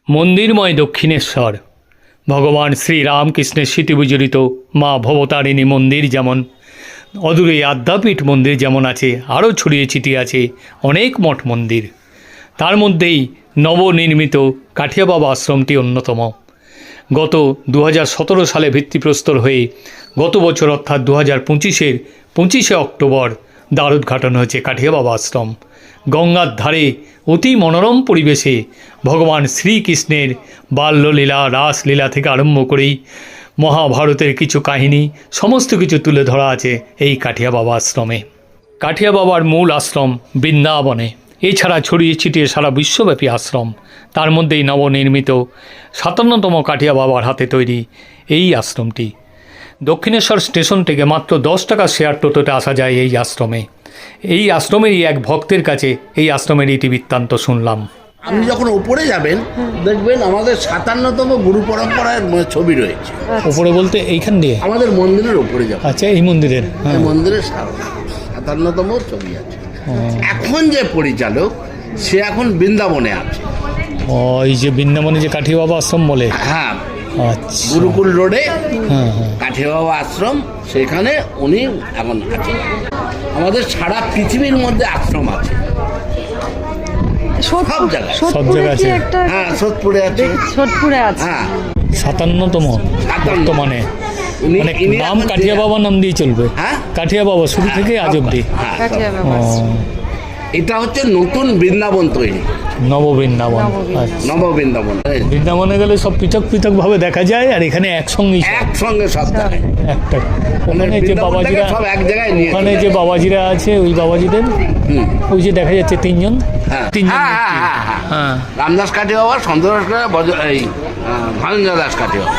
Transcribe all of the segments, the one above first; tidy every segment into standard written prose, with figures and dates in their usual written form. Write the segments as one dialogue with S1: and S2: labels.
S1: মন্দিরময় দক্ষিণেশ্বর ভগবান শ্রীরামকৃষ্ণের স্মৃতিবিজড়িত মা ভবতারিণী মন্দির যেমন, অদূরে আদ্যাপীঠ মন্দির যেমন আছে, আরও ছড়িয়ে ছিটিয়ে আছে অনেক মঠ মন্দির। তার মধ্যেই নবনির্মিত কাঠিয়া বাবা আশ্রমটি অন্যতম। গত 2017 সালে ভিত্তিপ্রস্তর হয়ে গত বছর অর্থাৎ 2025-এর 25শে অক্টোবর দ্বার উদ্ঘাটন হয়েছে কাঠিয়া বাবা আশ্রম। গঙ্গার ধারে অতি মনোরম পরিবেশে ভগবান শ্রীকৃষ্ণের বাল্যলীলা, রাসলীলা থেকে আরম্ভ করেই মহাভারতের কিছু কাহিনী সমস্ত কিছু তুলে ধরা আছে এই কাঠিয়া বাবা আশ্রমে। কাঠিয়া বাবার মূল আশ্রম বৃন্দাবনে, এছাড়া ছড়িয়ে ছিটিয়ে সারা বিশ্বব্যাপী আশ্রম। তার মধ্যেই নবনির্মিত 57তম কাঠিয়া বাবার হাতে তৈরি এই আশ্রমটি। দক্ষিণেশ্বর স্টেশন থেকে মাত্র 10 টাকা শেয়ার টোটোতে আসা যায় এই আশ্রমে। এই আশ্রমেরই এক ভক্তের কাছে এই আশ্রমের ইতিবৃত্তান্ত শুনলাম।
S2: আপনি যখন উপরে যাবেন দেখবেন আমাদের 57তম গুরু পরম্পরার ছবি রয়েছে।
S1: উপরে বলতে এইখান দিয়ে
S2: আমাদের মন্দিরের উপরে যাবেন।
S1: আচ্ছা, এই মন্দিরের
S2: এই মন্দিরের 57তম ছবি আছে। এখন যে পরিচালক সে এখন বৃন্দাবনে আছে।
S1: এই যে বৃন্দাবনে যে কাঠিয়া বাবা আশ্রম বলে,
S2: হ্যাঁ,
S1: আচ্ছা,
S2: গুরুকুল রোডে
S1: হ্যাঁ হ্যাঁ,
S2: কাঠিয়া বাবা আশ্রম, সেখানে উনি এখন আছেন। আমাদের সারা পৃথিবীর মধ্যে আশ্রম আছে, সব জায়গায়
S1: আছে।
S2: হ্যাঁ, সোদপুরে আছে,
S3: সোদপুরে আছে।
S2: হ্যাঁ,
S1: 57তম বর্তমানে।
S2: উনি
S1: মানে নাম কাঠিয়া বাবা নাম দিয়ে চলবে।
S2: হ্যাঁ,
S1: কাঠিয়া বাবা শুরু থেকে আজ অব্দি।
S3: কাঠিয়া বাবা আশ্রম।
S2: এটা হচ্ছে নতুন বৃন্দাবন তৈরি,
S1: নববৃন্দাবন। আচ্ছা,
S2: নববৃন্দাবন।
S1: বৃন্দাবনে গেলে সব পৃথক পৃথক ভাবে দেখা যায়, আর এখানে একসঙ্গেই
S2: একসঙ্গে সব দেখায়।
S1: একটা ওখানে যে বাবাজিরা,
S2: সব এক জায়গায় নিয়ে
S1: ওখানে যে বাবাজিরা আছে ওই বাবাজিদের ওই যে দেখা যাচ্ছে তিনজন। হ্যাঁ,
S2: রামদাস কাঠিয়া বাবা, সন্তোষ এই ভানঞ্জা দাস কাঠিয়া বাবা।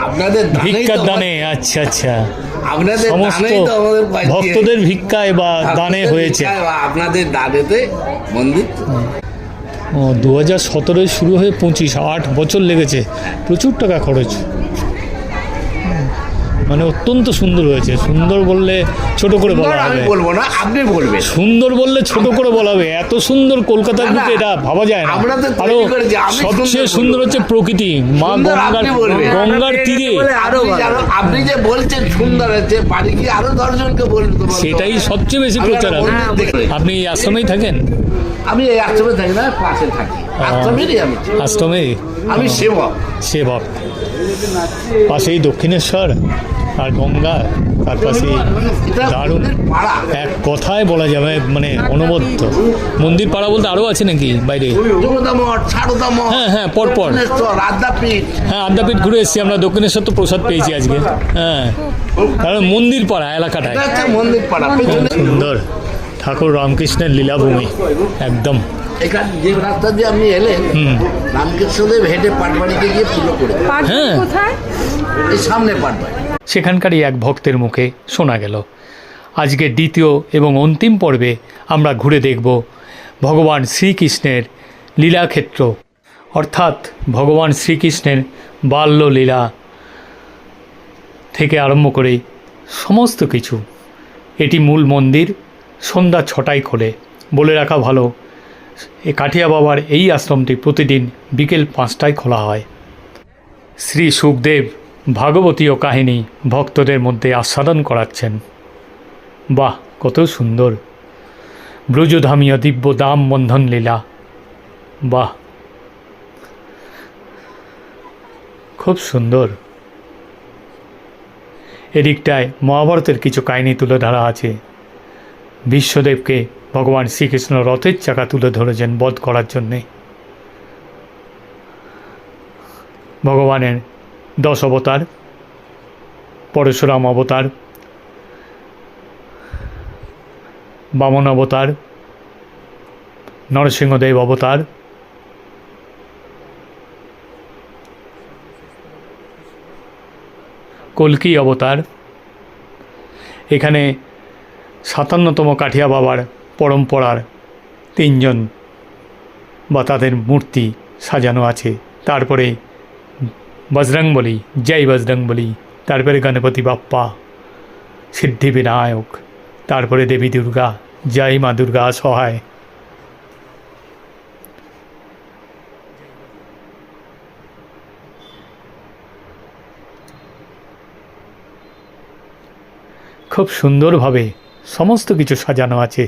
S2: আপনাদের
S1: ভিক্ষার দানে। আচ্ছা আচ্ছা,
S2: আপনাদের
S1: সমস্ত
S2: দানেই তো আমাদের
S1: ভক্তদের ভিক্ষায় বা দানে হয়েছে।
S2: আপনাদের দানেতে মন্দির।
S1: 2017 শুরু হয়ে 25, 8 বছর লেগেছে, প্রচুর টাকা খরচ। মানে অত্যন্ত সুন্দর হয়েছে। সুন্দর বললে ছোট করে বলা হবে,
S2: আমি বলবো না, আপনি বলবেন।
S1: সুন্দর বললে ছোট করে বলা হবে, এত সুন্দর কলকাতার বুকে এটা ভাবা যায় না। আরো সবচেয়ে সুন্দর হচ্ছে প্রকৃতি, মা গঙ্গার তীরে।
S2: আপনি যে বলছেন সুন্দর হচ্ছে, বাড়ি গিয়ে আরো 10 জনকে বলতে,
S1: সেটাই সবচেয়ে বেশি প্রচার হবে। আপনি এই আশ্রমেই থাকেন?
S2: আমি এই আশ্রমে থাকি না, পাশে থাকি। আশ্রমেরই আমি,
S1: আশ্রমেই
S2: আমি সেবক।
S1: সেবক। পাশেই দক্ষিণেশ্বর আর গঙ্গা, তার পাশে দারুণ, এক কথায় বলা যাবে মানে অনবদ্য। মন্দির পাড়া বলতে আরও আছে নাকি বাইরে? হ্যাঁ হ্যাঁ, পরপর। হ্যাঁ, আদ্যাপীঠ ঘুরে এসেছি আমরা। দক্ষিণেশ্বর তো প্রসাদ পেয়েছি আজকে। হ্যাঁ, কারণ মন্দির পাড়া এলাকাটায়
S2: মন্দির পাড়া
S1: সুন্দর। ঠাকুর রামকৃষ্ণের লীলাভূমি একদম।
S2: এখানে যে রাস্তা দিয়ে আপনি এলেন, রামকৃষ্ণদেব হেঁটে পাটবাড়িতে গিয়ে পুজো করে।
S1: হ্যাঁ,
S3: কোথায়?
S2: এই সামনে পাটবাড়ি।
S1: সেখানকারই এক ভক্তের মুখে শোনা গেল। আজকে দ্বিতীয় এবং অন্তিম পর্বে আমরা ঘুরে দেখব ভগবান শ্রীকৃষ্ণের লীলাক্ষেত্র, অর্থাৎ ভগবান শ্রীকৃষ্ণের বাল্যলীলা থেকে আরম্ভ করে সমস্ত কিছু। এটি মূল মন্দির, সন্ধ্যা 6টায় খোলে। বলে রাখা ভালো, এই কাঠিয়া বাবার এই আশ্রমটি প্রতিদিন বিকেল 5টায় খোলা হয়। শ্রী সুখদেব ভাগবতীয় কাহিনী ভক্তদের মধ্যে আস্বাদন করাচ্ছেন। বাহ, কত সুন্দর! ব্রজধামীয় দিব্য দাম বন্ধন লীলা। বাহ, খুব সুন্দর। এদিকটায় মহাভারতের কিছু কাহিনী তুলে ধরা আছে। বিশ্বদেবকে ভগবান শ্রীকৃষ্ণ রথের চাকা তুলে ধরেছেন বধ করার জন্যে। ভগবানের 10 অবতার, পরশুরাম অবতার, বামন অবতার, নরসিংহদেব অবতার, কল্কি অবতার। এখানে 57তম কাঠিয়া বাবার পরম্পরার 3 জন বা তাদের মূর্তি সাজানো আছে। তারপরে বজরংবলী, জয় বজরংবলী, তারপরে গণপতি বাপ্পা, সিদ্ধিবিনায়ক, তারপরে দেবী দুর্গা, জয় মা দুর্গা সহায়। খুব সুন্দরভাবে সমস্ত কিছু সাজানো আছে।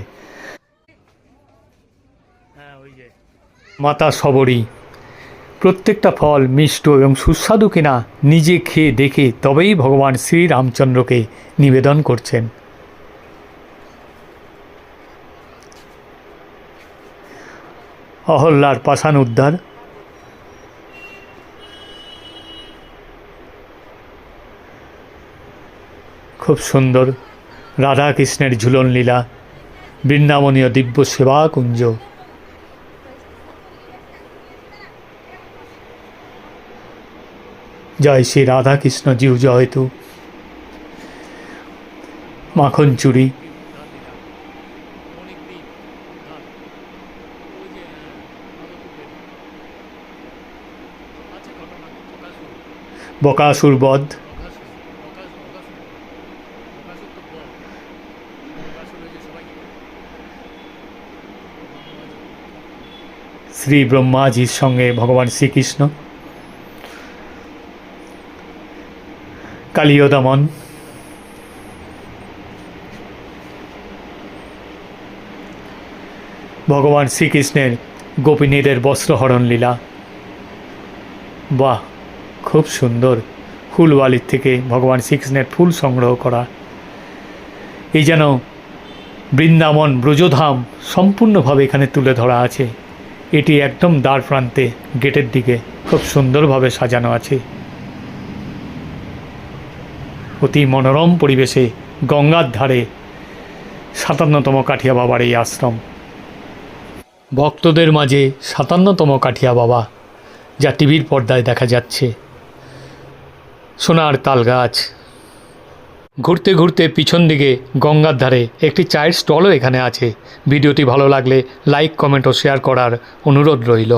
S1: মাতা শবরী প্রত্যেকটা ফল মিষ্ট এবং সুস্বাদু কিনা নিজে খেয়ে দেখে তবেই ভগবান শ্রীরামচন্দ্রকে নিবেদন করছেন। অহল্যার পাষাণ উদ্ধার, খুব সুন্দর রাধা কৃষ্ণের ঝুলন লীলা, বৃন্দাবনীয় দিব্য সেবা কুঞ্জ। জয় শ্রী রাধা কৃষ্ণ জিউ জয় তু। মাখন চুরি, বকাসুর বধ, শ্রী ব্রহ্মাজির সঙ্গে ভগবান শ্রীকৃষ্ণ, কালীয় দমন, ভগবান শ্রীকৃষ্ণের গোপিনীদের বস্ত্রহরণ লীলা। বাহ, খুব সুন্দর। ফুলওয়ালির থেকে ভগবান শ্রীকৃষ্ণের ফুল সংগ্রহ করা। এই যেন বৃন্দাবন ব্রজধাম সম্পূর্ণভাবে এখানে তুলে ধরা আছে। এটি একদম দ্বার প্রান্তে গেটের দিকে খুব সুন্দরভাবে সাজানো আছে। অতি মনোরম পরিবেশে গঙ্গার ধারে ৫৭তম কাঠিয়া বাবার এই আশ্রম। ভক্তদের মাঝে ৫৭তম কাঠিয়া বাবা, যা টিভির পর্দায় দেখা যাচ্ছে। সোনার তাল গাছ। ঘুরতে ঘুরতে পিছন দিকে গঙ্গার ধারে একটি চায়ের স্টলও এখানে আছে। ভিডিওটি ভালো লাগলে লাইক, কমেন্ট ও শেয়ার করার অনুরোধ রইল।